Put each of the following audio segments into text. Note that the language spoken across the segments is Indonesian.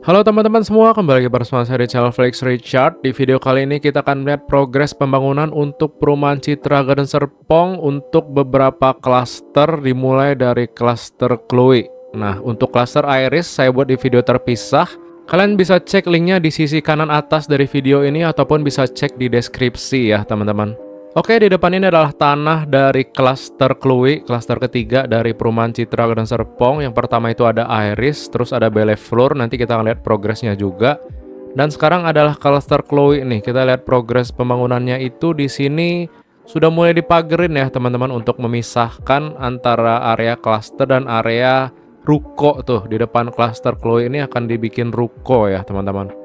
Halo teman-teman semua, kembali lagi bersama saya di channel Felix Richard. Di video kali ini kita akan melihat progres pembangunan untuk perumahan Citra Garden Serpong untuk beberapa klaster, dimulai dari klaster Chloe. Nah, untuk klaster Iris saya buat di video terpisah. Kalian bisa cek linknya di sisi kanan atas dari video ini ataupun bisa cek di deskripsi ya teman-teman. Oke, di depan ini adalah tanah dari klaster Chloe, klaster ketiga dari perumahan Citra Garden Serpong. Yang pertama itu ada Iris, terus ada Bellefleur, nanti kita akan lihat progresnya juga. Dan sekarang adalah klaster Chloe nih, kita lihat progres pembangunannya itu di sini sudah mulai dipagerin ya teman-teman untuk memisahkan antara area klaster dan area ruko tuh. Di depan klaster Chloe ini akan dibikin ruko ya teman-teman.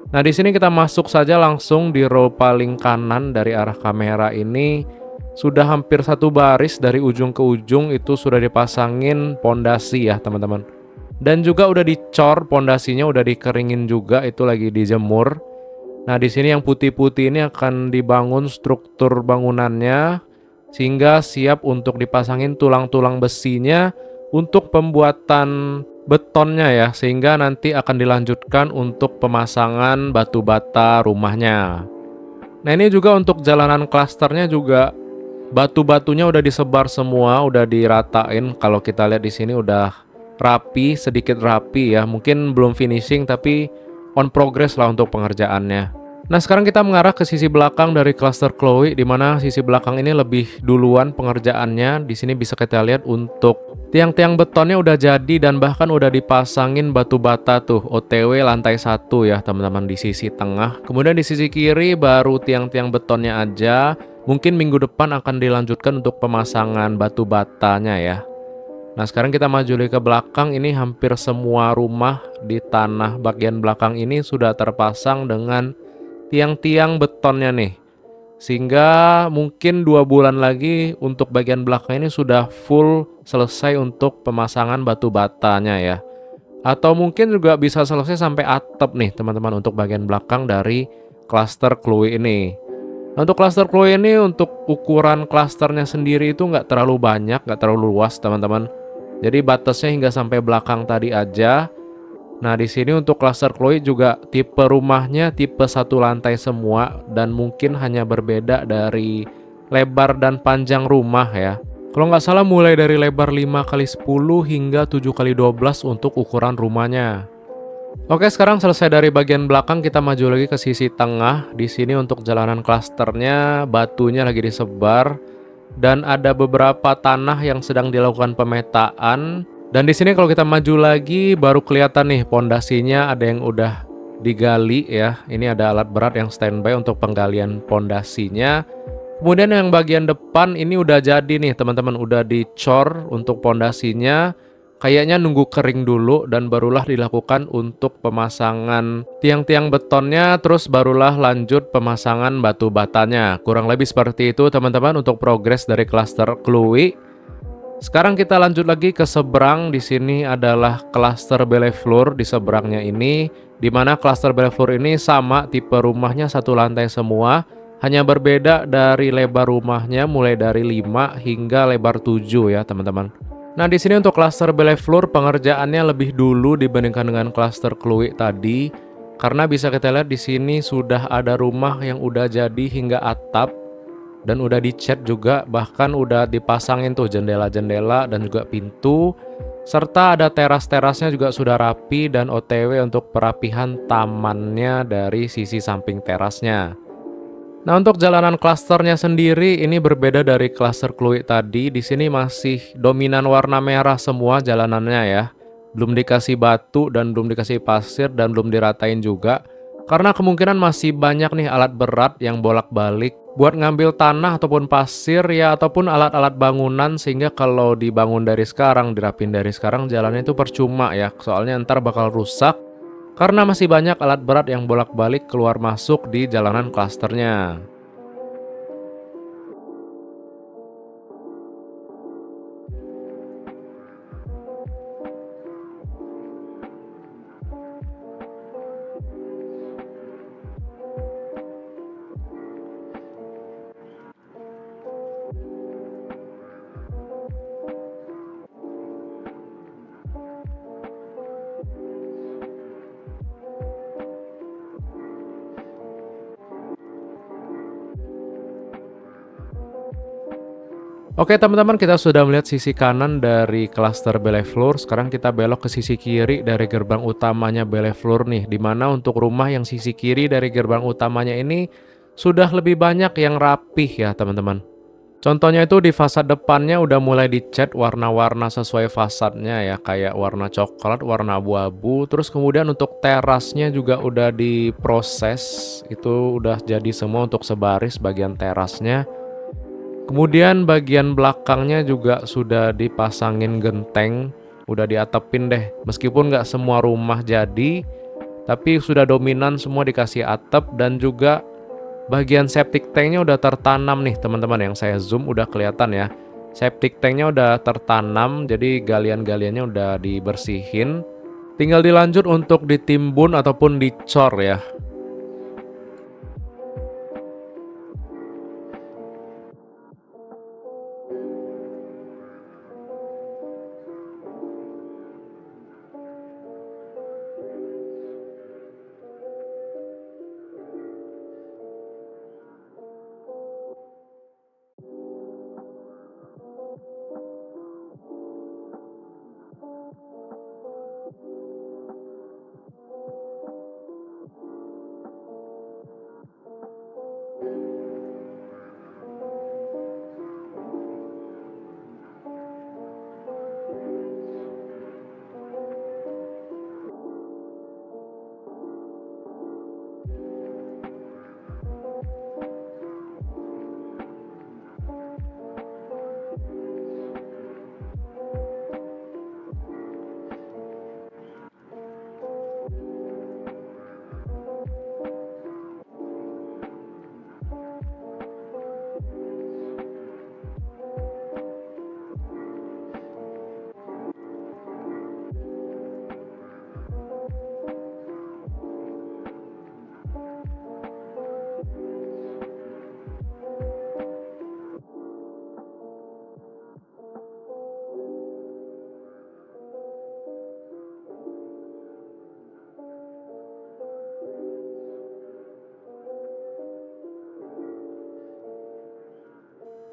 Nah, di sini kita masuk saja langsung di row paling kanan dari arah kamera ini. Sudah hampir satu baris dari ujung ke ujung itu sudah dipasangin pondasi ya, teman-teman. Dan juga udah dicor pondasinya, udah dikeringin juga, itu lagi dijemur. Nah, di sini yang putih-putih ini akan dibangun struktur bangunannya sehingga siap untuk dipasangin tulang-tulang besinya untuk pembuatan betonnya ya, sehingga nanti akan dilanjutkan untuk pemasangan batu bata rumahnya. Nah, ini juga untuk jalanan klasternya juga batu-batunya udah disebar semua, udah diratain. Kalau kita lihat di sini udah rapi, sedikit rapi ya. Mungkin belum finishing tapi on progress lah untuk pengerjaannya. Nah, sekarang kita mengarah ke sisi belakang dari klaster Chloe, di mana sisi belakang ini lebih duluan pengerjaannya. Di sini bisa kita lihat untuk tiang-tiang betonnya udah jadi dan bahkan udah dipasangin batu bata tuh, OTW lantai 1 ya teman-teman di sisi tengah. Kemudian di sisi kiri baru tiang-tiang betonnya aja. Mungkin minggu depan akan dilanjutkan untuk pemasangan batu batanya ya. Nah, sekarang kita maju lagi ke belakang, ini hampir semua rumah di tanah bagian belakang ini sudah terpasang dengan tiang-tiang betonnya nih. Sehingga mungkin 2 bulan lagi untuk bagian belakang ini sudah full selesai untuk pemasangan batu batanya ya. Atau mungkin juga bisa selesai sampai atap nih teman-teman untuk bagian belakang dari klaster Chloe ini. Nah, untuk klaster Chloe ini untuk ukuran klasternya sendiri itu nggak terlalu banyak, nggak terlalu luas teman-teman. Jadi batasnya hingga sampai belakang tadi aja. Nah, di sini untuk klaster Chloe juga tipe rumahnya tipe satu lantai semua dan mungkin hanya berbeda dari lebar dan panjang rumah ya. Kalau nggak salah mulai dari lebar 5x10 hingga 7x12 untuk ukuran rumahnya. Oke, sekarang selesai dari bagian belakang, kita maju lagi ke sisi tengah. Di sini untuk jalanan klasternya batunya lagi disebar dan ada beberapa tanah yang sedang dilakukan pemetaan. Dan di sini kalau kita maju lagi baru kelihatan nih pondasinya ada yang udah digali ya. Ini ada alat berat yang standby untuk penggalian pondasinya. Kemudian yang bagian depan ini udah jadi nih teman-teman, udah dicor untuk pondasinya. Kayaknya nunggu kering dulu dan barulah dilakukan untuk pemasangan tiang-tiang betonnya, terus barulah lanjut pemasangan batu batanya. Kurang lebih seperti itu teman-teman untuk progres dari klaster Chloe. Sekarang kita lanjut lagi ke seberang. Di sini adalah klaster Bellefleur di seberangnya ini, di mana klaster Bellefleur ini sama tipe rumahnya satu lantai semua, hanya berbeda dari lebar rumahnya mulai dari 5 hingga lebar 7 ya teman-teman. Nah, di sini untuk klaster Bellefleur pengerjaannya lebih dulu dibandingkan dengan klaster Chloe tadi, karena bisa kita lihat di sini sudah ada rumah yang udah jadi hingga atap. Dan udah dicat juga, bahkan udah dipasangin tuh jendela-jendela dan juga pintu. Serta ada teras-terasnya juga sudah rapi dan OTW untuk perapihan tamannya dari sisi samping terasnya. Nah, untuk jalanan klasternya sendiri ini berbeda dari klaster Chloe tadi. Di sini masih dominan warna merah semua jalanannya ya. Belum dikasih batu dan belum dikasih pasir dan belum diratain juga. Karena kemungkinan masih banyak nih alat berat yang bolak-balik buat ngambil tanah ataupun pasir ya, ataupun alat-alat bangunan, sehingga kalau dibangun dari sekarang, dirapin dari sekarang, jalannya itu percuma ya. Soalnya ntar bakal rusak karena masih banyak alat berat yang bolak-balik keluar masuk di jalanan klasternya. Oke teman-teman, kita sudah melihat sisi kanan dari klaster Bellefleur. Sekarang kita belok ke sisi kiri dari gerbang utamanya Bellefleur nih, dimana untuk rumah yang sisi kiri dari gerbang utamanya ini sudah lebih banyak yang rapih ya teman-teman. Contohnya itu di fasad depannya udah mulai dicat warna-warna sesuai fasadnya ya, kayak warna coklat, warna abu-abu. Terus kemudian untuk terasnya juga udah diproses, itu udah jadi semua untuk sebaris bagian terasnya. Kemudian bagian belakangnya juga sudah dipasangin genteng, udah diatepin deh. Meskipun nggak semua rumah jadi, tapi sudah dominan semua dikasih atap. Dan juga bagian septic tanknya udah tertanam nih teman-teman, yang saya zoom udah kelihatan ya. Septic tanknya udah tertanam, jadi galian-galiannya udah dibersihin. Tinggal dilanjut untuk ditimbun ataupun dicor ya.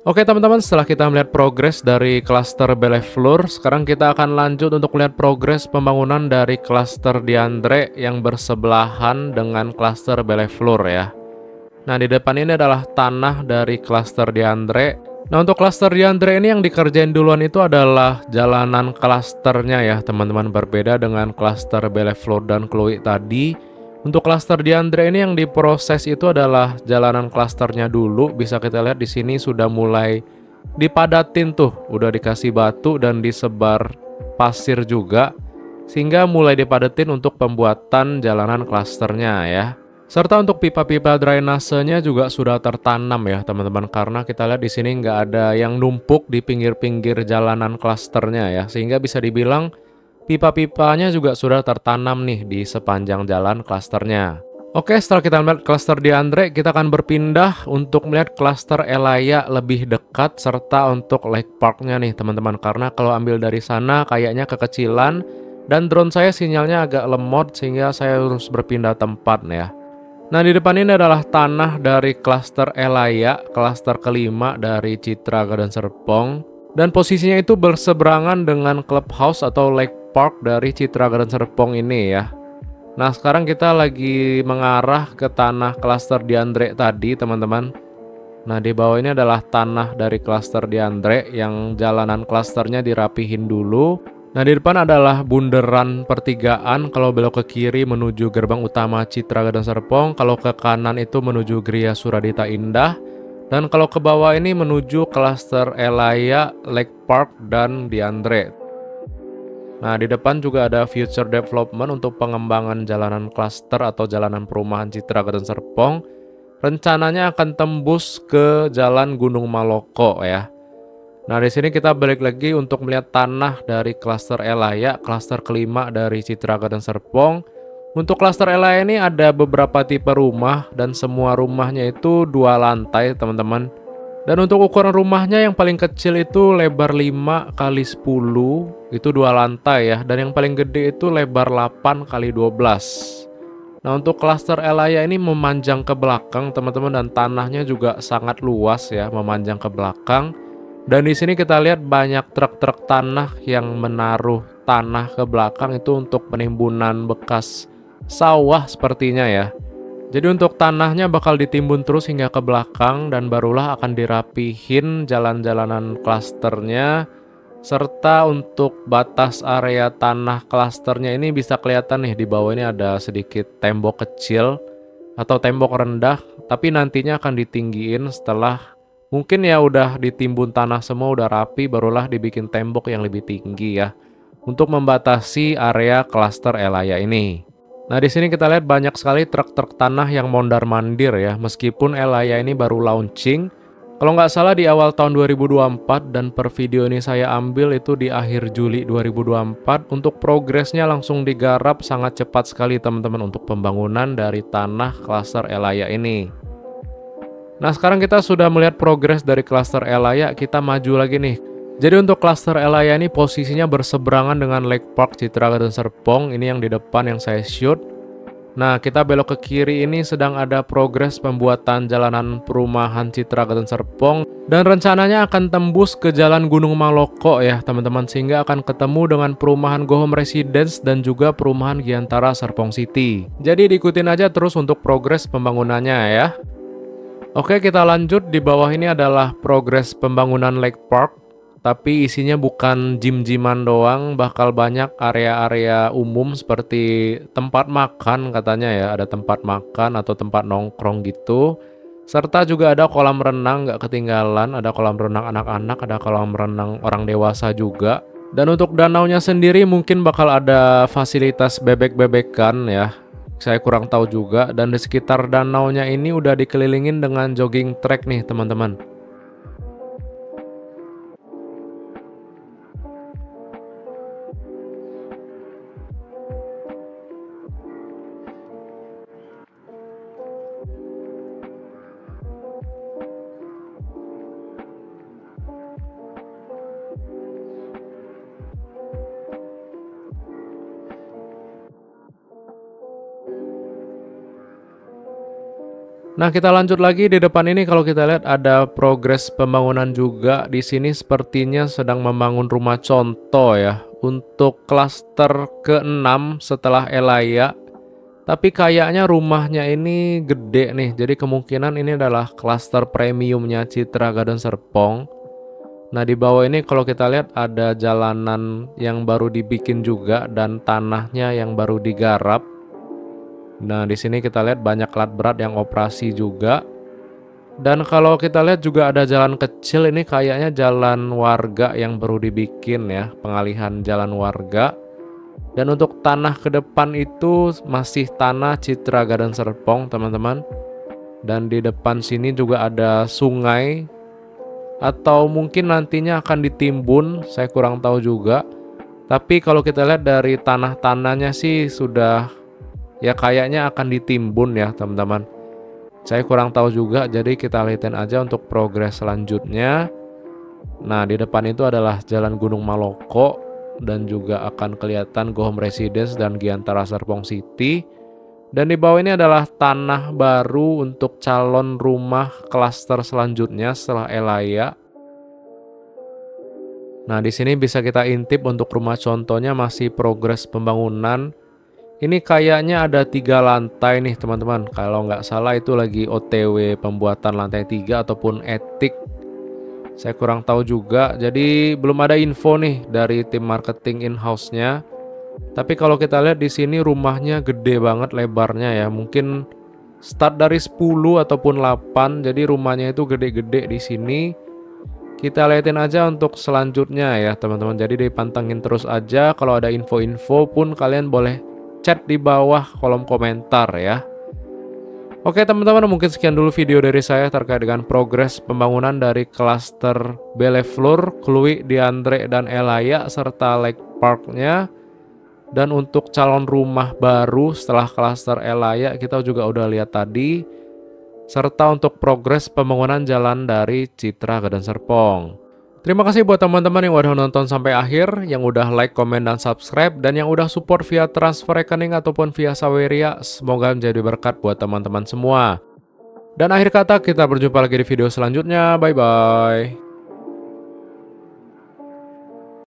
Oke teman-teman, setelah kita melihat progres dari klaster Bellefleur, sekarang kita akan lanjut untuk melihat progres pembangunan dari klaster Diandre yang bersebelahan dengan klaster Bellefleur ya. Nah, di depan ini adalah tanah dari klaster Diandre. Nah, untuk klaster Diandre ini yang dikerjain duluan itu adalah jalanan klasternya ya teman-teman, berbeda dengan klaster Bellefleur dan Chloe tadi. Untuk klaster Diandre ini yang diproses itu adalah jalanan klasternya dulu. Bisa kita lihat di sini sudah mulai dipadatin tuh, udah dikasih batu dan disebar pasir juga, sehingga mulai dipadatin untuk pembuatan jalanan klasternya ya. Serta untuk pipa-pipa drainasenya juga sudah tertanam ya teman-teman, karena kita lihat di sini nggak ada yang numpuk di pinggir-pinggir jalanan klasternya ya, sehingga bisa dibilang pipa-pipanya juga sudah tertanam nih di sepanjang jalan klasternya. Oke, setelah kita melihat klaster Diandre, kita akan berpindah untuk melihat klaster Elaya lebih dekat, serta untuk Lake Parknya nih teman-teman. Karena kalau ambil dari sana kayaknya kekecilan, dan drone saya sinyalnya agak lemot sehingga saya harus berpindah tempat ya. Nah, di depan ini adalah tanah dari klaster Elaya, klaster kelima dari Citra Garden Serpong. Dan posisinya itu berseberangan dengan clubhouse atau Lake Park dari Citra Garden Serpong ini ya. Nah, sekarang kita lagi mengarah ke tanah klaster Diandre tadi teman-teman. Nah, di bawah ini adalah tanah dari klaster Diandre yang jalanan klasternya dirapihin dulu. Nah, di depan adalah bundaran pertigaan. Kalau belok ke kiri menuju gerbang utama Citra Garden Serpong, kalau ke kanan itu menuju Gria Suradita Indah. Dan kalau ke bawah ini menuju klaster Elaya, Lake Park, dan Diandre. Nah, di depan juga ada future development untuk pengembangan jalanan klaster atau jalanan perumahan Citra Garden Serpong. Rencananya akan tembus ke Jalan Gunung Maloko ya. Nah, di sini kita balik lagi untuk melihat tanah dari klaster Elaya, klaster kelima dari Citra Garden Serpong. Untuk klaster Elaya ini ada beberapa tipe rumah dan semua rumahnya itu 2 lantai, teman-teman. Dan untuk ukuran rumahnya yang paling kecil itu lebar 5 x 10, itu 2 lantai ya. Dan yang paling gede itu lebar 8 x 12. Nah, untuk klaster Elaya ini memanjang ke belakang teman-teman, dan tanahnya juga sangat luas ya, memanjang ke belakang. Dan di sini kita lihat banyak truk-truk tanah yang menaruh tanah ke belakang itu untuk penimbunan bekas sawah sepertinya ya. Jadi untuk tanahnya bakal ditimbun terus hingga ke belakang dan barulah akan dirapihin jalan-jalanan klasternya. Serta untuk batas area tanah klasternya ini bisa kelihatan nih di bawah ini ada sedikit tembok kecil atau tembok rendah. Tapi nantinya akan ditinggiin setelah mungkin ya udah ditimbun tanah semua udah rapi barulah dibikin tembok yang lebih tinggi ya. Untuk membatasi area klaster Elaya ini. Nah di sini kita lihat banyak sekali truk-truk tanah yang mondar-mandir ya, meskipun Elaya ini baru launching. Kalau nggak salah di awal tahun 2024 dan per video ini saya ambil itu di akhir Juli 2024. Untuk progresnya langsung digarap sangat cepat sekali teman-teman untuk pembangunan dari tanah klaster Elaya ini. Nah sekarang kita sudah melihat progres dari klaster Elaya, kita maju lagi nih. Jadi untuk klaster Elaya ini posisinya berseberangan dengan Lake Park Citra Garden Serpong. Ini yang di depan yang saya shoot. Nah kita belok ke kiri ini sedang ada progres pembuatan jalanan perumahan Citra Garden Serpong. Dan rencananya akan tembus ke jalan Gunung Maloko ya teman-teman. Sehingga akan ketemu dengan perumahan Gohom Residence dan juga perumahan Giantara Serpong City. Jadi diikutin aja terus untuk progres pembangunannya ya. Oke kita lanjut, di bawah ini adalah progres pembangunan Lake Park. Tapi isinya bukan gym-gyman doang, bakal banyak area-area umum seperti tempat makan katanya ya. Ada tempat makan atau tempat nongkrong gitu. Serta juga ada kolam renang nggak ketinggalan, ada kolam renang anak-anak, ada kolam renang orang dewasa juga. Dan untuk danaunya sendiri mungkin bakal ada fasilitas bebek-bebekan ya. Saya kurang tahu juga, dan di sekitar danaunya ini udah dikelilingin dengan jogging track nih teman-teman. Nah, kita lanjut lagi di depan ini. Kalau kita lihat ada progres pembangunan juga. Di sini sepertinya sedang membangun rumah contoh ya untuk klaster ke-6 setelah Elaya. Tapi kayaknya rumahnya ini gede nih. Jadi kemungkinan ini adalah klaster premiumnya Citra Garden Serpong. Nah, di bawah ini kalau kita lihat ada jalanan yang baru dibikin juga dan tanahnya yang baru digarap. Nah, di sini kita lihat banyak alat berat yang operasi juga. Dan kalau kita lihat juga ada jalan kecil, ini kayaknya jalan warga yang baru dibikin ya, pengalihan jalan warga. Dan untuk tanah ke depan itu masih tanah Citra Garden Serpong, teman-teman. Dan di depan sini juga ada sungai atau mungkin nantinya akan ditimbun, saya kurang tahu juga. Tapi kalau kita lihat dari tanah-tanahnya sih sudah ya kayaknya akan ditimbun ya teman-teman. Saya kurang tahu juga, jadi kita lihatin aja untuk progres selanjutnya. Nah di depan itu adalah jalan Gunung Maloko dan juga akan kelihatan Gohom Residence dan Giantara Serpong City. Dan di bawah ini adalah tanah baru untuk calon rumah klaster selanjutnya setelah Elaya. Nah di sini bisa kita intip untuk rumah contohnya masih progres pembangunan. Ini kayaknya ada 3 lantai nih teman-teman. Kalau nggak salah itu lagi OTW pembuatan lantai 3 ataupun etik. Saya kurang tahu juga. Jadi belum ada info nih dari tim marketing in-house-nya. Tapi kalau kita lihat di sini rumahnya gede banget lebarnya ya. Mungkin start dari 10 ataupun 8. Jadi rumahnya itu gede-gede di sini. Kita lihatin aja untuk selanjutnya ya teman-teman. Jadi dipantengin terus aja. Kalau ada info-info pun kalian boleh chat di bawah kolom komentar ya. Oke teman-teman, mungkin sekian dulu video dari saya terkait dengan progres pembangunan dari klaster Bellefleur, Kluik, Diandre, dan Elaya serta Lake Park-nya. Dan untuk calon rumah baru setelah klaster Elaya kita juga udah lihat tadi. Serta untuk progres pembangunan jalan dari Citra Garden Serpong. Terima kasih buat teman-teman yang udah nonton sampai akhir, yang udah like, komen, dan subscribe, dan yang udah support via transfer rekening ataupun via Saweria. Semoga menjadi berkat buat teman-teman semua. Dan akhir kata, kita berjumpa lagi di video selanjutnya. Bye-bye.